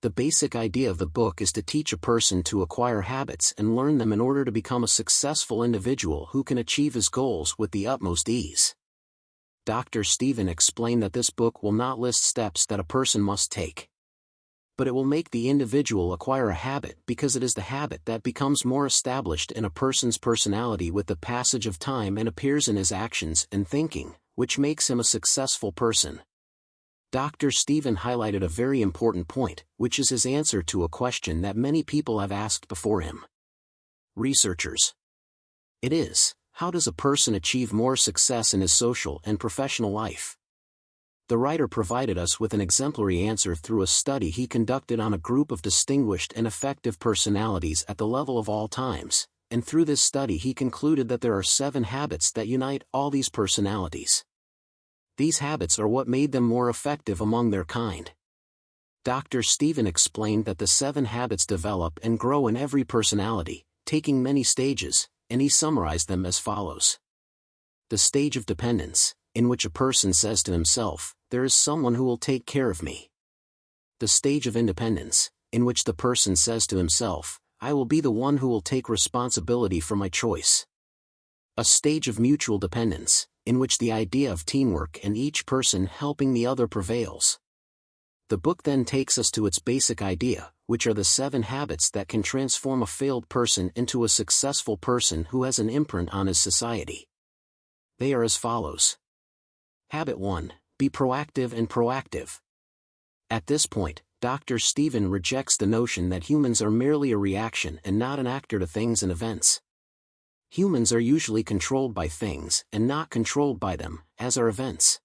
The basic idea of the book is to teach a person to acquire habits and learn them in order to become a successful individual who can achieve his goals with the utmost ease. Dr. Stephen explained that this book will not list steps that a person must take, but it will make the individual acquire a habit because it is the habit that becomes more established in a person's personality with the passage of time and appears in his actions and thinking, which makes him a successful person. Dr. Stephen highlighted a very important point, which is his answer to a question that many people have asked before him. Researchers. It is, how does a person achieve more success in his social and professional life? The writer provided us with an exemplary answer through a study he conducted on a group of distinguished and effective personalities at the level of all times, and through this study he concluded that there are 7 habits that unite all these personalities. These habits are what made them more effective among their kind. Dr. Stephen explained that the 7 habits develop and grow in every personality, taking many stages, and he summarized them as follows. The stage of dependence, in which a person says to himself, "There is someone who will take care of me." The stage of independence, in which the person says to himself, "I will be the one who will take responsibility for my choice." A stage of mutual dependence, in which the idea of teamwork and each person helping the other prevails. The book then takes us to its basic idea, which are the 7 habits that can transform a failed person into a successful person who has an imprint on his society. They are as follows. Habit 1. Be proactive and proactive. At this point, Dr. Stephen rejects the notion that humans are merely a reaction and not an actor to things and events. Humans are usually controlled by things and not controlled by them, as are events.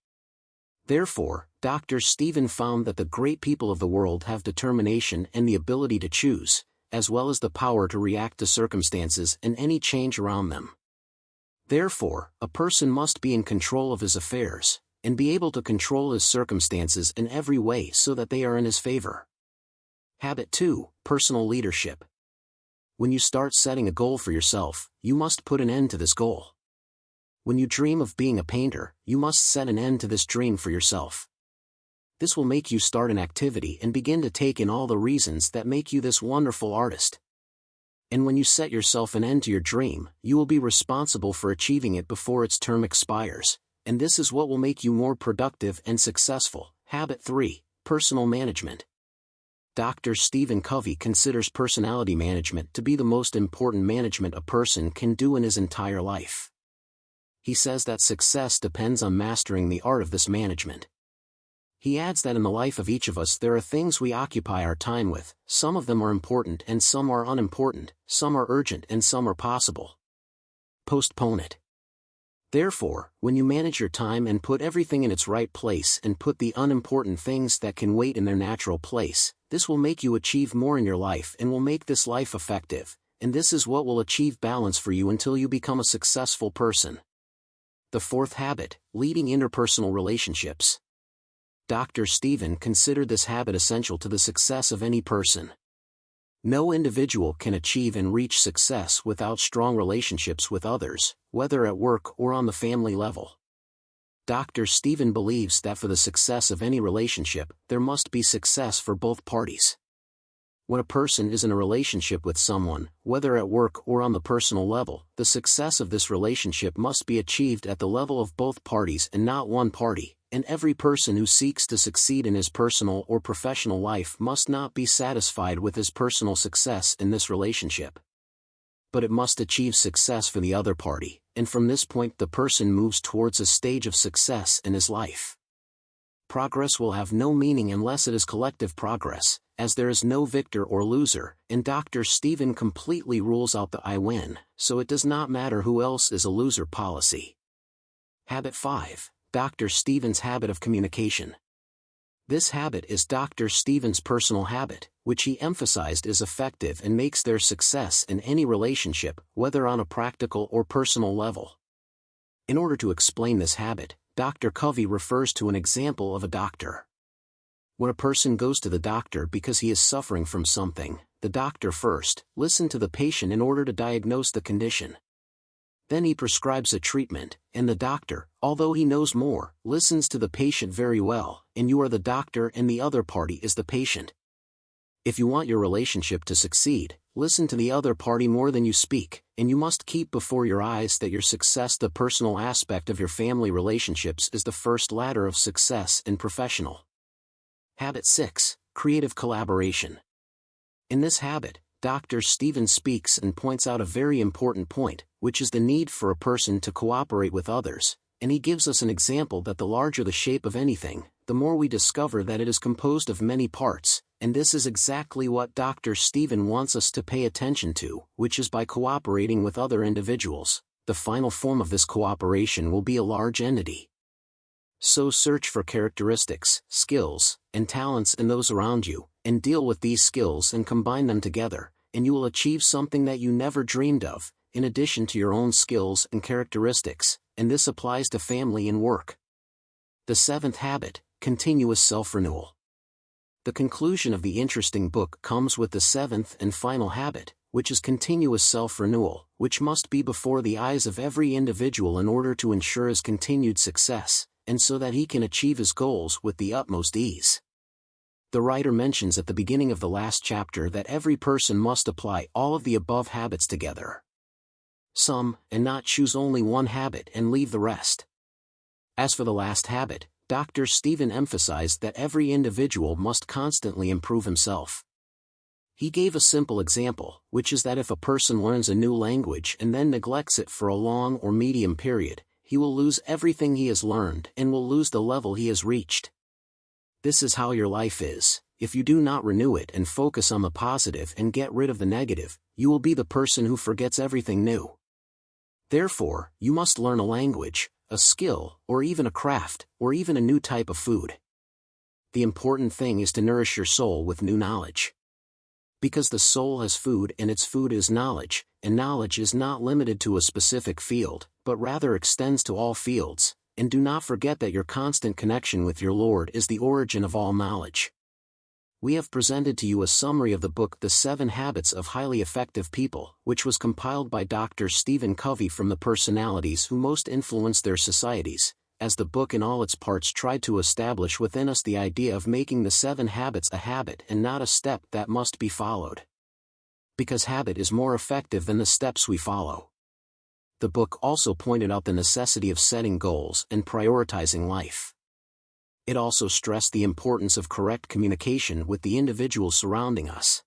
Therefore, Dr. Stephen found that the great people of the world have determination and the ability to choose, as well as the power to react to circumstances and any change around them. Therefore, a person must be in control of his affairs, and be able to control his circumstances in every way so that they are in his favor. Habit 2. Personal leadership. When you start setting a goal for yourself, you must put an end to this goal. When you dream of being a painter, you must set an end to this dream for yourself. This will make you start an activity and begin to take in all the reasons that make you this wonderful artist. And when you set yourself an end to your dream, you will be responsible for achieving it before its term expires, and this is what will make you more productive and successful. Habit 3. Personal management. Dr. Stephen Covey considers personality management to be the most important management a person can do in his entire life. He says that success depends on mastering the art of this management. He adds that in the life of each of us there are things we occupy our time with, some of them are important and some are unimportant, some are urgent and some are possible. Postpone it. Therefore, when you manage your time and put everything in its right place and put the unimportant things that can wait in their natural place, this will make you achieve more in your life and will make this life effective, and this is what will achieve balance for you until you become a successful person. The 4th habit, leading interpersonal relationships. Dr. Stephen considered this habit essential to the success of any person. No individual can achieve and reach success without strong relationships with others, whether at work or on the family level. Dr. Stephen believes that for the success of any relationship, there must be success for both parties. When a person is in a relationship with someone, whether at work or on the personal level, the success of this relationship must be achieved at the level of both parties and not one party, and every person who seeks to succeed in his personal or professional life must not be satisfied with his personal success in this relationship, but it must achieve success for the other party, and from this point the person moves towards a stage of success in his life. Progress will have no meaning unless it is collective progress, as there is no victor or loser, and Dr. Stephen completely rules out the "I win, so it does not matter who else is a loser" policy. Habit 5. Dr. Stephen's habit of communication. This habit is Dr. Stephen's personal habit, which he emphasized is effective and makes their success in any relationship, whether on a practical or personal level. In order to explain this habit, Dr. Covey refers to an example of a doctor. When a person goes to the doctor because he is suffering from something, the doctor first listens to the patient in order to diagnose the condition. Then he prescribes a treatment, and the doctor, although he knows more, listens to the patient very well, and you are the doctor and the other party is the patient. If you want your relationship to succeed, listen to the other party more than you speak, and you must keep before your eyes that your success, the personal aspect of your family relationships, is the first ladder of success in professional. Habit 6. Creative collaboration. In this habit, Dr. Stephen speaks and points out a very important point, which is the need for a person to cooperate with others, and he gives us an example that the larger the shape of anything, the more we discover that it is composed of many parts, and this is exactly what Dr. Stephen wants us to pay attention to, which is by cooperating with other individuals, the final form of this cooperation will be a large entity. So search for characteristics, skills, and talents in those around you, and deal with these skills and combine them together, and you will achieve something that you never dreamed of, in addition to your own skills and characteristics, and this applies to family and work. The 7th habit, continuous self-renewal. The conclusion of the interesting book comes with the 7th and final habit, which is continuous self-renewal, which must be before the eyes of every individual in order to ensure his continued success, and so that he can achieve his goals with the utmost ease. The writer mentions at the beginning of the last chapter that every person must apply all of the above habits together. Some, and not choose only one habit and leave the rest. As for the last habit, Dr. Stephen emphasized that every individual must constantly improve himself. He gave a simple example, which is that if a person learns a new language and then neglects it for a long or medium period, he will lose everything he has learned and will lose the level he has reached. This is how your life is. If you do not renew it and focus on the positive and get rid of the negative, you will be the person who forgets everything new. Therefore, you must learn a language, a skill, or even a craft, or even a new type of food. The important thing is to nourish your soul with new knowledge. Because the soul has food and its food is knowledge, and knowledge is not limited to a specific field, but rather extends to all fields, and do not forget that your constant connection with your Lord is the origin of all knowledge. We have presented to you a summary of the book The 7 Habits of Highly Effective People, which was compiled by Dr. Stephen Covey from the personalities who most influenced their societies, as the book in all its parts tried to establish within us the idea of making the 7 habits a habit and not a step that must be followed. Because habit is more effective than the steps we follow. The book also pointed out the necessity of setting goals and prioritizing life. It also stressed the importance of correct communication with the individuals surrounding us.